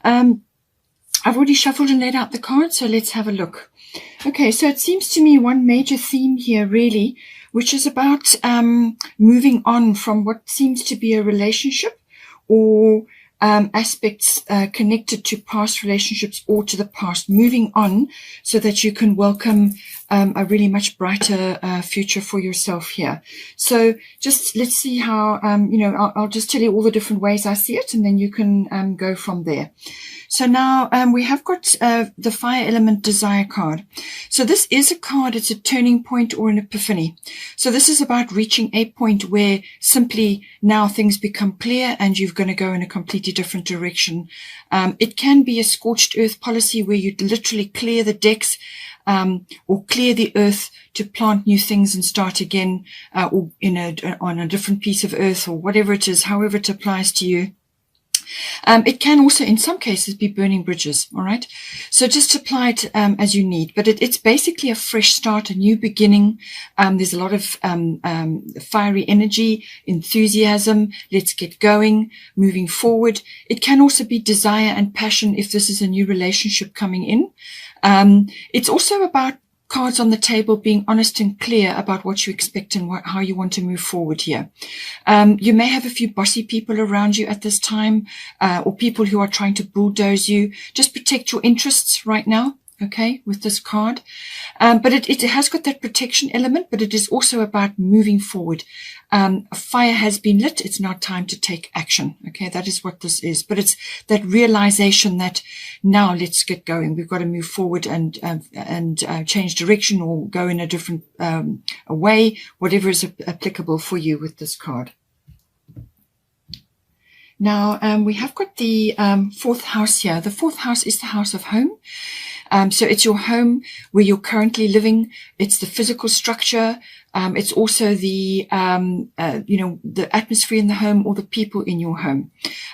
I've already shuffled and laid out the cards, so let's have a look. Okay, so it seems to me one major theme here really, which is about moving on from what seems to be a relationship or aspects connected to past relationships or to the past, moving on so that you can welcome a really much brighter future for yourself here. So just let's see how, I'll just tell you all the different ways I see it, and then you can go from there. So now we have got the Fire Element Desire card. So this is a card, it's a turning point or an epiphany. So this is about reaching a point where simply now things become clear and you're going to go in a completely different direction. It can be a scorched earth policy where you literally clear the decks or clear the earth to plant new things and start again, or on a different piece of earth or whatever it is, however it applies to you. It can also, in some cases, be burning bridges, all right? So just apply it as you need. But it's basically a fresh start, a new beginning. There's a lot of fiery energy, enthusiasm. Let's get going, moving forward. It can also be desire and passion if this is a new relationship coming in. It's also about cards on the table being honest and clear about what you expect and how you want to move forward here. You may have a few bossy people around you at this time, or people who are trying to bulldoze you. Just protect your interests right now, okay, with this card. But it has got that protection element, but it is also about moving forward. A fire has been lit. It's now time to take action. Okay, that is what this is. But it's that realization that now let's get going. We've got to move forward and change direction or go in a different way, whatever is applicable for you with this card. Now, we have got the fourth house here. The fourth house is the house of home. So it's your home where you're currently living. It's the physical structure. It's also the, the atmosphere in the home or the people in your home.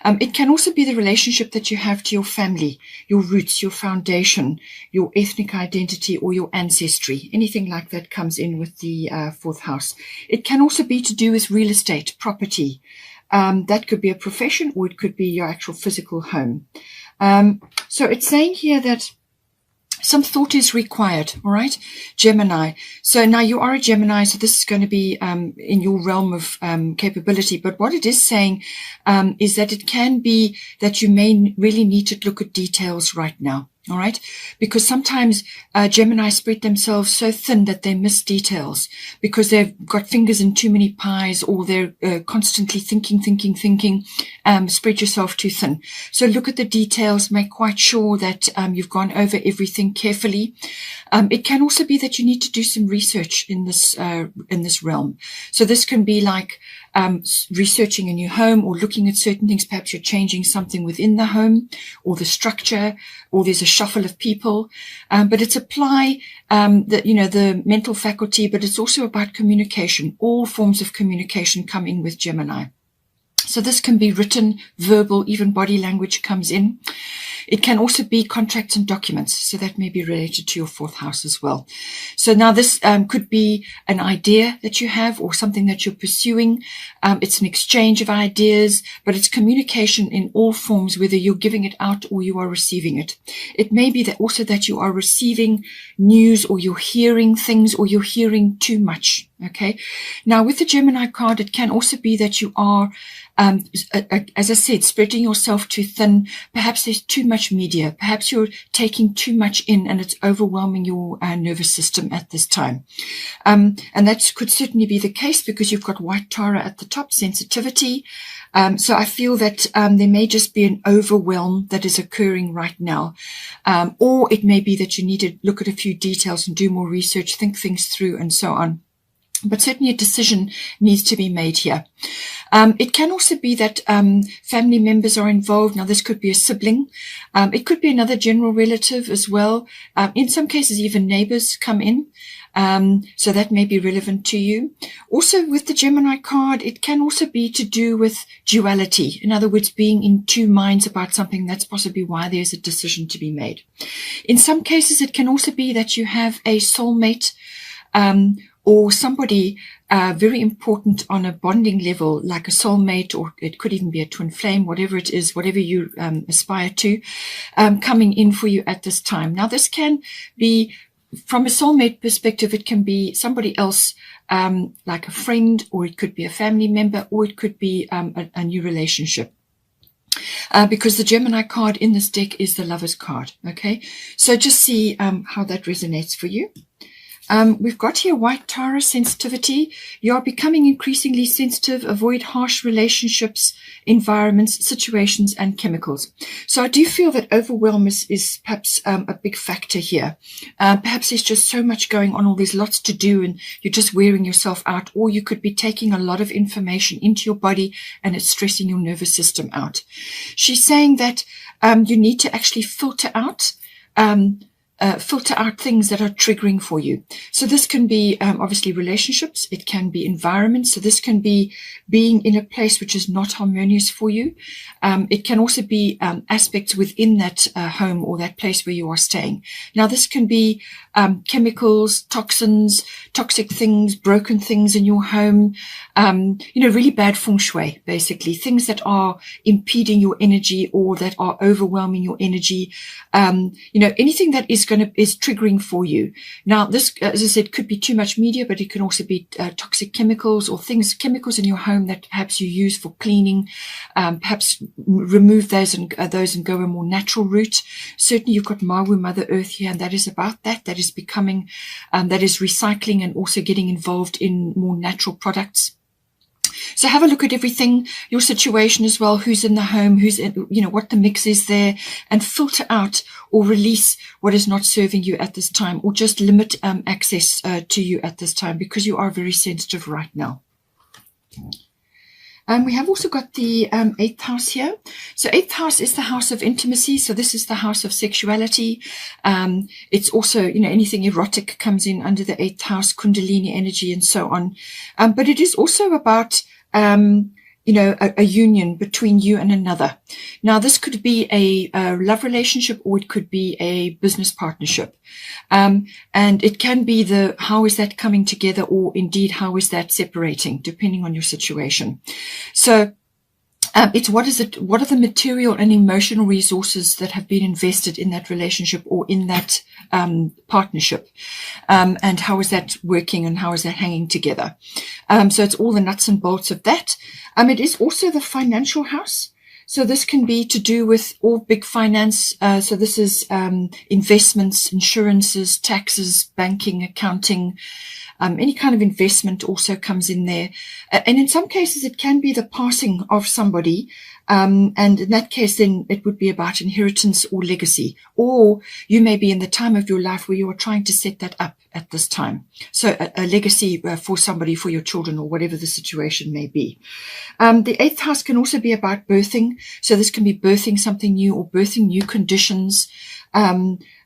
It can also be the relationship that you have to your family, your roots, your foundation, your ethnic identity, or your ancestry. Anything like that comes in with the fourth house. It can also be to do with real estate, property. That could be a profession, or it could be your actual physical home. So it's saying here that some thought is required, all right, Gemini. So now you are a Gemini, so this is going to be in your realm of capability. But what it is saying is that it can be that you may really need to look at details right now. All right, because sometimes Gemini spread themselves so thin that they miss details because they've got fingers in too many pies, or they're constantly thinking. Spread yourself too thin. So look at the details, make quite sure that you've gone over everything carefully. It can also be that you need to do some research in this realm. So this can be like researching a new home or looking at certain things. Perhaps you're changing something within the home or the structure, or there's a shuffle of people. But it's apply the mental faculty, but it's also about communication. All forms of communication come in with Gemini. So this can be written, verbal, even body language comes in. It can also be contracts and documents. So that may be related to your fourth house as well. So now this could be an idea that you have or something that you're pursuing. It's an exchange of ideas, but it's communication in all forms, whether you're giving it out or you are receiving it. It may be that also that you are receiving news, or you're hearing things, or you're hearing too much. Okay. Now with the Gemini card, it can also be that you are, as I said, spreading yourself too thin. Perhaps there's too much media. Perhaps you're taking too much in and it's overwhelming your nervous system at this time. And that could certainly be the case because you've got white Tara at the top, sensitivity. So I feel that there may just be an overwhelm that is occurring right now. Or it may be that you need to look at a few details and do more research, think things through and so on. But certainly a decision needs to be made here. It can also be that family members are involved. Now, this could be a sibling. It could be another general relative as well. In some cases, even neighbors come in. So that may be relevant to you. Also, with the Gemini card, it can also be to do with duality. In other words, being in two minds about something. That's possibly why there's a decision to be made. In some cases, it can also be that you have a soulmate, or somebody very important on a bonding level, like a soulmate, or it could even be a twin flame, whatever it is, whatever you aspire to, coming in for you at this time. Now, this can be, from a soulmate perspective, it can be somebody else, like a friend, or it could be a family member, or it could be a new relationship. Because the Gemini card in this deck is the Lover's card. Okay, so just see how that resonates for you. We've got here White Tara, sensitivity. You are becoming increasingly sensitive. Avoid harsh relationships, environments, situations, and chemicals. So I do feel that overwhelm is perhaps a big factor here. Perhaps there's just so much going on, or there's lots to do, and you're just wearing yourself out, or you could be taking a lot of information into your body and it's stressing your nervous system out. She's saying that you need to actually filter out things that are triggering for you. So this can be obviously relationships. It can be environments. So this can be being in a place which is not harmonious for you. It can also be aspects within that home or that place where you are staying. Now, this can be chemicals, toxins, toxic things, broken things in your home, really bad feng shui, basically, things that are impeding your energy or that are overwhelming your energy, anything that is triggering for you. Now, this, as I said, could be too much media, but it can also be toxic chemicals or chemicals in your home that perhaps you use for cleaning. Perhaps remove those and go a more natural route. Certainly, you've got Mawu, Mother Earth here, and that is about that. That is becoming, that is recycling and also getting involved in more natural products. So have a look at everything, your situation as well, who's in the home, who's in, what the mix is there, and filter out or release what is not serving you at this time, or just limit access to you at this time, because you are very sensitive right now. We have also got the 8th house here. So 8th house is the house of intimacy. So this is the house of sexuality. It's also, anything erotic comes in under the 8th house, Kundalini energy and so on. But it is also about, a union between you and another. Now, this could be a love relationship, or it could be a business partnership. And it can be how is that coming together, or indeed, how is that separating, depending on your situation. So, it's what are the material and emotional resources that have been invested in that relationship or in that partnership, and how is that working and how is that hanging together. So it's all the nuts and bolts of that. It is also the financial house. So this can be to do with all big finance. So this is investments, insurances, taxes, banking, accounting. Any kind of investment also comes in there. And in some cases, it can be the passing of somebody. And in that case, then it would be about inheritance or legacy. Or you may be in the time of your life where you are trying to set that up at this time. So a legacy for somebody, for your children, or whatever the situation may be. The 8th house can also be about birthing. So this can be birthing something new or birthing new conditions.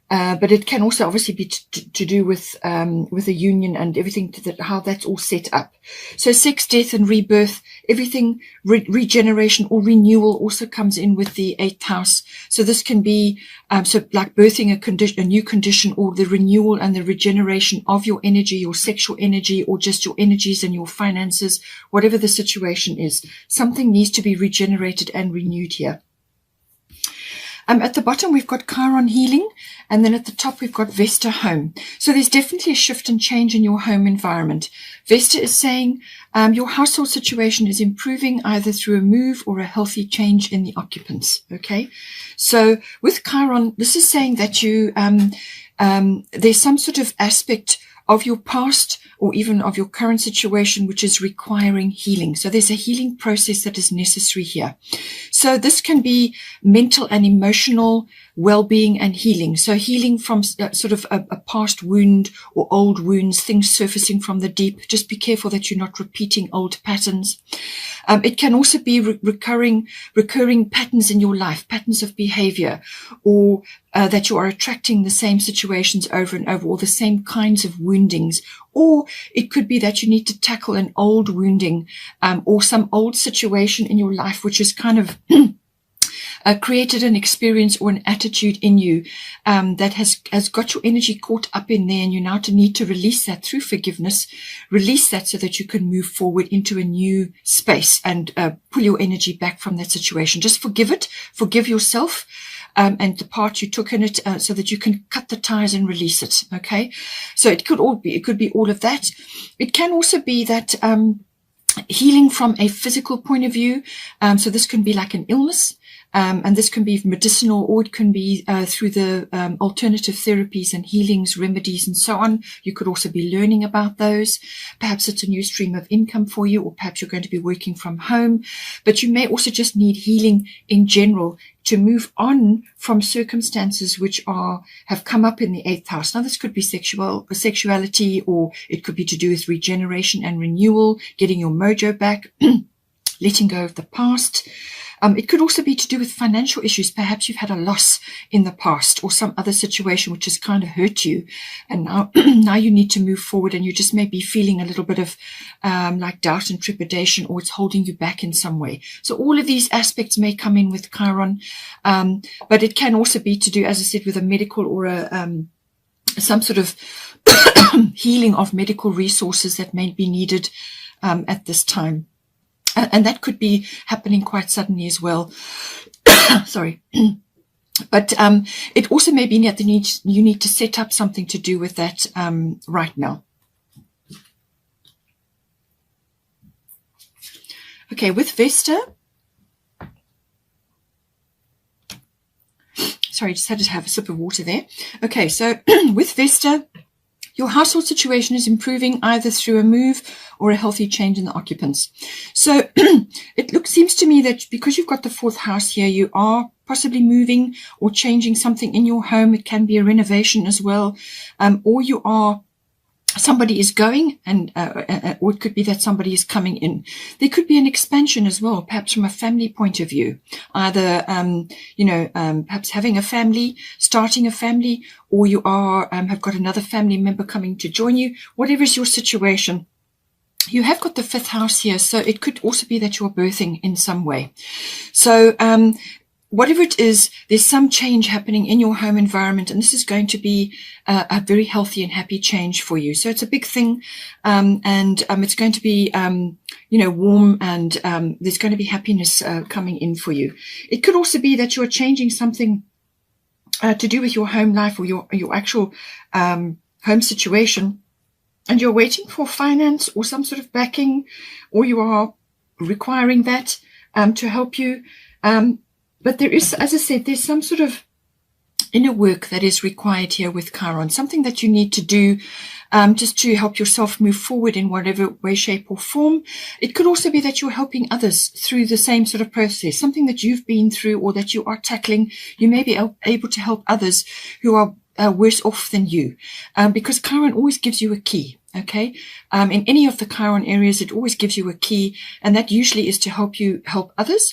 But it can also obviously be to do with a union and everything, how that's all set up. So sex, death, and rebirth, everything, regeneration or renewal also comes in with the 8th house. So this can be, so like birthing a new condition, or the renewal and the regeneration of your energy, your sexual energy, or just your energies and your finances, whatever the situation is. Something needs to be regenerated and renewed here. At the bottom, we've got Chiron healing, and then at the top, we've got Vesta home. So there's definitely a shift and change in your home environment. Vesta is saying your household situation is improving either through a move or a healthy change in the occupants. Okay, so with Chiron, this is saying that you there's some sort of aspect of your past or even of your current situation which is requiring healing. So there's a healing process that is necessary here. So this can be mental and emotional well-being and healing. So healing from sort of a past wound or old wounds, things surfacing from the deep. Just be careful that you're not repeating old patterns. It can also be recurring patterns in your life, patterns of behavior, or that you are attracting the same situations over and over, or the same kinds of woundings. Or it could be that you need to tackle an old wounding or some old situation in your life which is kind of created an experience or an attitude in you that has got your energy caught up in there, and you now need to release that through forgiveness, release that so that you can move forward into a new space and pull your energy back from that situation. Just forgive it, forgive yourself, and the part you took in it, so that you can cut the ties and release it. Okay, so it could be all of that. It can also be that healing from a physical point of view. So this can be like an illness. And this can be medicinal, or it can be through the alternative therapies and healings, remedies, and so on. You could also be learning about those. Perhaps it's a new stream of income for you, or perhaps you're going to be working from home. But you may also just need healing in general to move on from circumstances which have come up in the 8th house. Now, this could be sexuality, or it could be to do with regeneration and renewal, getting your mojo back, letting go of the past. It could also be to do with financial issues. Perhaps you've had a loss in the past, or some other situation which has kind of hurt you, and now you need to move forward, and you just may be feeling a little bit of like doubt and trepidation, or it's holding you back in some way. So all of these aspects may come in with Chiron, but it can also be to do, as I said, with a medical or some sort of healing of medical resources that may be needed at this time. And that could be happening quite suddenly as well. Sorry. But it also may be that you need to set up something to do with that right now. Okay, with Vesta. Sorry, just had to have a sip of water there. Okay, so with Vesta, your household situation is improving either through a move or a healthy change in the occupants. So it seems to me that because you've got the 4th house here, you are possibly moving or changing something in your home. It can be a renovation as well, or somebody is going, and or it could be that somebody is coming in. There could be an expansion as well, perhaps from a family point of view, either perhaps having a family, starting a family, or you have got another family member coming to join you. Whatever is your situation, you have got the 5th house here, so it could also be that you're birthing in some way. So whatever it is, there's some change happening in your home environment, and this is going to be a very healthy and happy change for you. So it's a big thing, and it's going to be, warm, and there's going to be happiness coming in for you. It could also be that you're changing something to do with your home life, or your actual home situation, and you're waiting for finance or some sort of backing, or you are requiring that to help you. But there is, as I said, there's some sort of inner work that is required here with Chiron, something that you need to do just to help yourself move forward in whatever way, shape, or form. It could also be that you're helping others through the same sort of process, something that you've been through or that you are tackling. You may be able to help others who are worse off than you, because Chiron always gives you a key. Okay, in any of the Chiron areas, it always gives you a key, and that usually is to help you help others,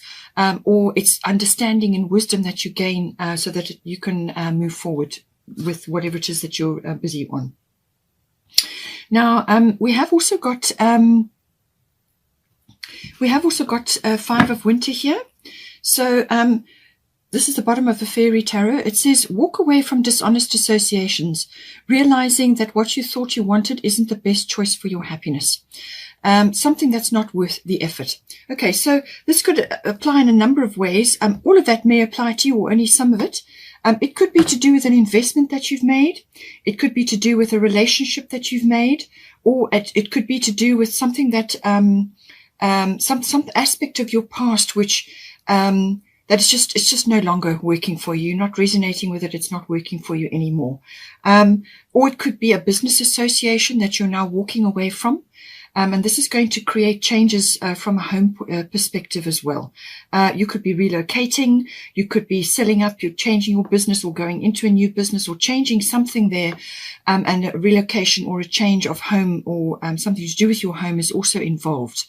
or it's understanding and wisdom that you gain so that you can move forward with whatever it is that you're busy on. Now, we have also got 5 of winter here. So this is the bottom of the Fairy Tarot. It says, walk away from dishonest associations, realizing that what you thought you wanted isn't the best choice for your happiness. Something that's not worth the effort. Okay, so this could apply in a number of ways. All of that may apply to you, or only some of it. It could be to do with an investment that you've made. It could be to do with a relationship that you've made, or it could be to do with something that some aspect of your past which that it's just no longer working for you. You're not resonating with it. It's not working for you anymore. Or it could be a business association that you're now walking away from. And this is going to create changes from a home perspective as well. You could be relocating. You could be selling up. You're changing your business or going into a new business or changing something there. And a relocation or a change of home or something to do with your home is also involved.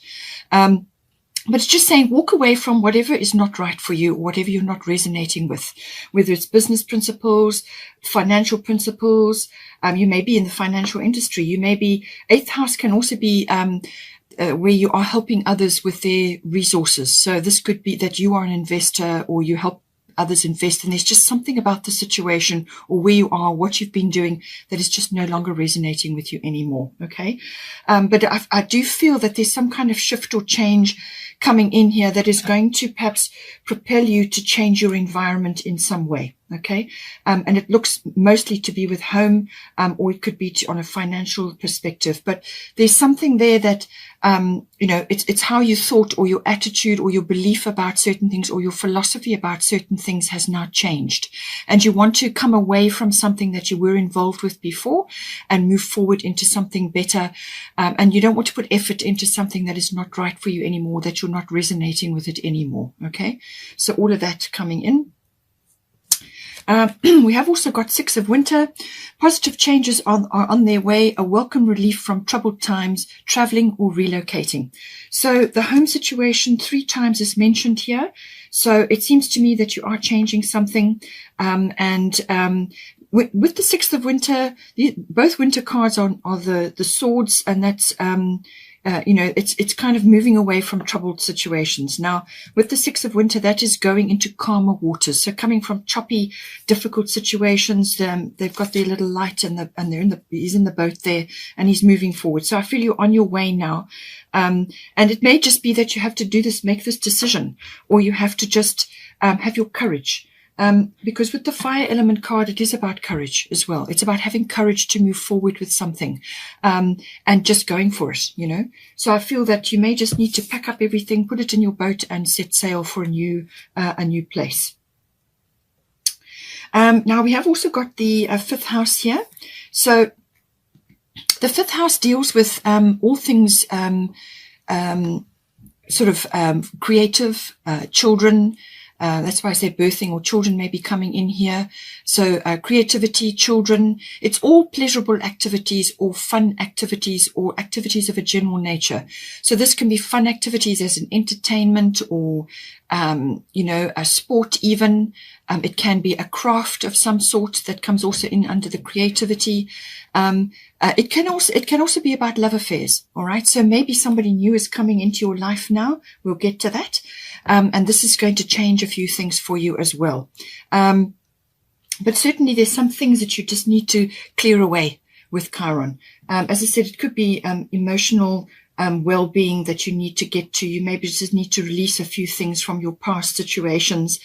But it's just saying walk away from whatever is not right for you or whatever you're not resonating with, whether it's business principles, financial principles. You may be in the financial industry. You may be, 8th house can also be where you are helping others with their resources. So this could be that you are an investor or you help others invest, and there's just something about the situation or where you are, what you've been doing, that is just no longer resonating with you anymore. Okay. But I do feel that there's some kind of shift or change coming in here that is going to perhaps propel you to change your environment in some way. Okay. And it looks mostly to be with home, or it could be on a financial perspective, but there's something there that, it's how you thought, or your attitude, or your belief about certain things, or your philosophy about certain things has now changed. And you want to come away from something that you were involved with before and move forward into something better. And you don't want to put effort into something that is not right for you anymore, that you're not resonating with it anymore. Okay. So all of that coming in. We have also got 6 of Winter. Positive changes are on their way, a welcome relief from troubled times, traveling or relocating. So the home situation 3 times is mentioned here. So it seems to me that you are changing something. With the 6th of Winter, both winter cards are the swords, and that's, it's kind of moving away from troubled situations. Now, with the 6 of Winter, that is going into calmer waters. So coming from choppy, difficult situations, they've got their little light, and he's in the boat there, and he's moving forward. So I feel you're on your way now. And it may just be that you have to make this decision, or you have to just have your courage. Because with the fire element card, it is about courage as well. It's about having courage to move forward with something, and just going for it, So I feel that you may just need to pack up everything, put it in your boat, and set sail for a new place. Now we have also got the 5th house here. So the 5th house deals with all things creative, children. That's why I say birthing, or children may be coming in here. So creativity, children, it's all pleasurable activities or fun activities or activities of a general nature. So this can be fun activities as an entertainment, or, a sport even. It can be a craft of some sort that comes also in under the creativity. It can also be about love affairs. All right. So maybe somebody new is coming into your life now. We'll get to that. And this is going to change a few things for you as well. But certainly there's some things that you just need to clear away with Chiron. As I said, it could be emotional well-being that you need to get to. You maybe just need to release a few things from your past situations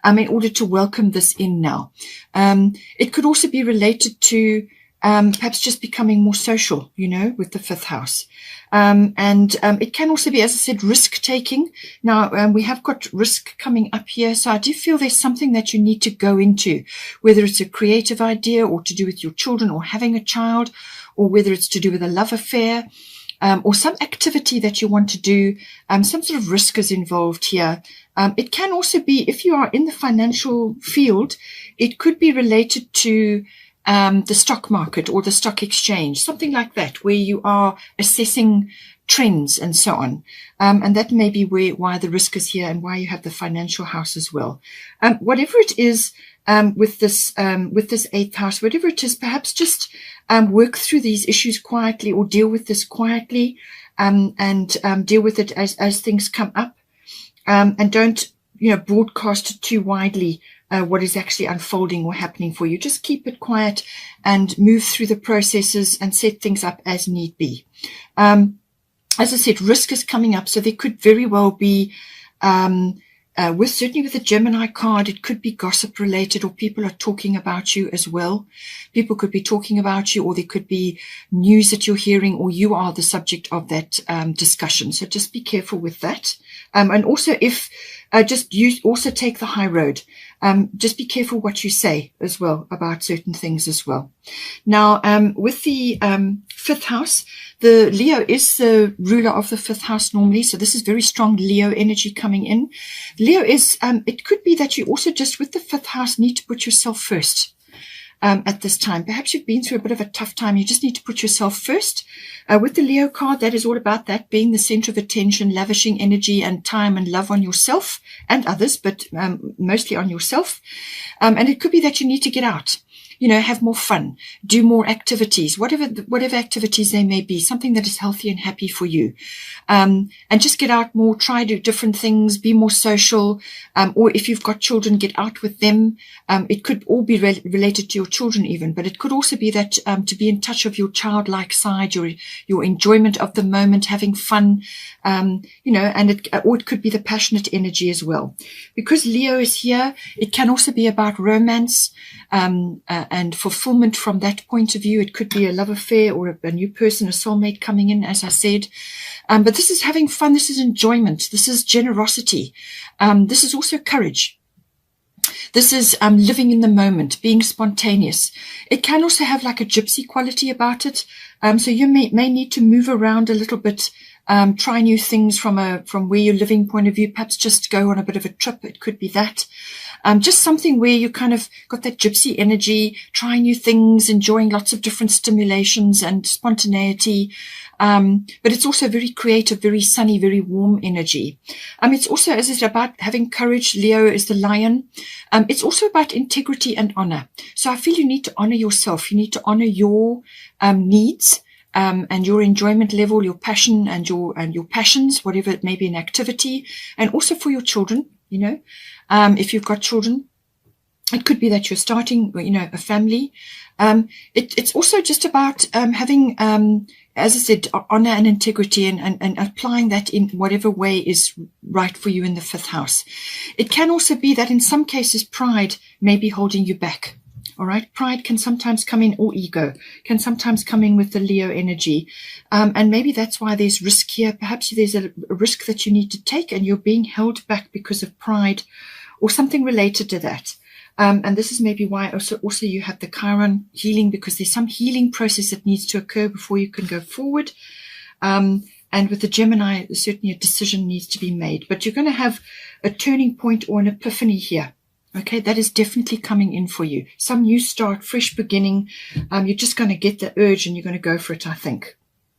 in order to welcome this in now. It could also be related to perhaps just becoming more social, with the 5th house. It can also be, as I said, risk-taking. Now, we have got risk coming up here. So I do feel there's something that you need to go into, whether it's a creative idea or to do with your children or having a child, or whether it's to do with a love affair, or some activity that you want to do. Some sort of risk is involved here. It can also be, if you are in the financial field, it could be related to the stock market or the stock exchange, something like that, where you are assessing trends and so on. And that may be why the risk is here and why you have the financial house as well. Whatever it is, with this 8th house, whatever it is, perhaps just work through these issues quietly, or deal with this quietly, and deal with it as things come up, and don't broadcast too widely what is actually unfolding or happening for you. Just keep it quiet and move through the processes and set things up as need be. As I said, risk is coming up, so there could very well be certainly with the Gemini card, it could be gossip related, or people are talking about you as well. People could be talking about you, or there could be news that you're hearing, or you are the subject of that discussion. So just be careful with that. And also also take the high road. Just be careful what you say as well about certain things as well. Now, with the 5th house, the Leo is the ruler of the 5th house normally. So this is very strong Leo energy coming in. Leo is, it could be that you also just with the 5th house need to put yourself first. At this time, perhaps you've been through a bit of a tough time. You just need to put yourself first. With the Leo card, that is all about that being the center of attention, lavishing energy and time and love on yourself and others, but mostly on yourself. And it could be that you need to get out. have more fun, do more activities, whatever activities they may be, something that is healthy and happy for you. And just get out more, try to do different things, be more social, or if you've got children, get out with them. It could all be related to your children even, but it could also be that to be in touch of your childlike side, your enjoyment of the moment, having fun, and it could be the passionate energy as well. Because Leo is here, it can also be about romance and fulfillment from that point of view. It could be a love affair or a new person, a soulmate coming in, as I said. But this is having fun. This is enjoyment. This is generosity. This is also courage. This is living in the moment, being spontaneous. It can also have like a gypsy quality about it. So you may need to move around a little bit, try new things from where you're living point of view, perhaps just go on a bit of a trip. It could be that. Just something where you kind of got that gypsy energy, trying new things, enjoying lots of different stimulations and spontaneity. But it's also very creative, very sunny, very warm energy. It's also, as I said, about having courage. Leo is the lion. It's also about integrity and honor. So I feel you need to honor yourself. You need to honor your needs. And your enjoyment level, your passion and your passions, whatever it may be, an activity, and also for your children, if you've got children, it could be that you're starting, a family. It's also just about, having, as I said, honor and integrity and applying that in whatever way is right for you in the 5th house. It can also be that in some cases, pride may be holding you back. All right. Pride can sometimes come in, or ego can sometimes come in with the Leo energy. And maybe that's why there's risk here. Perhaps there's a risk that you need to take and you're being held back because of pride or something related to that. And this is maybe why also you have the Chiron healing, because there's some healing process that needs to occur before you can go forward. And with the Gemini, certainly a decision needs to be made, but you're going to have a turning point or an epiphany here. Okay, that is definitely coming in for you. Some new start, fresh beginning. You're just going to get the urge and you're going to go for it, I think.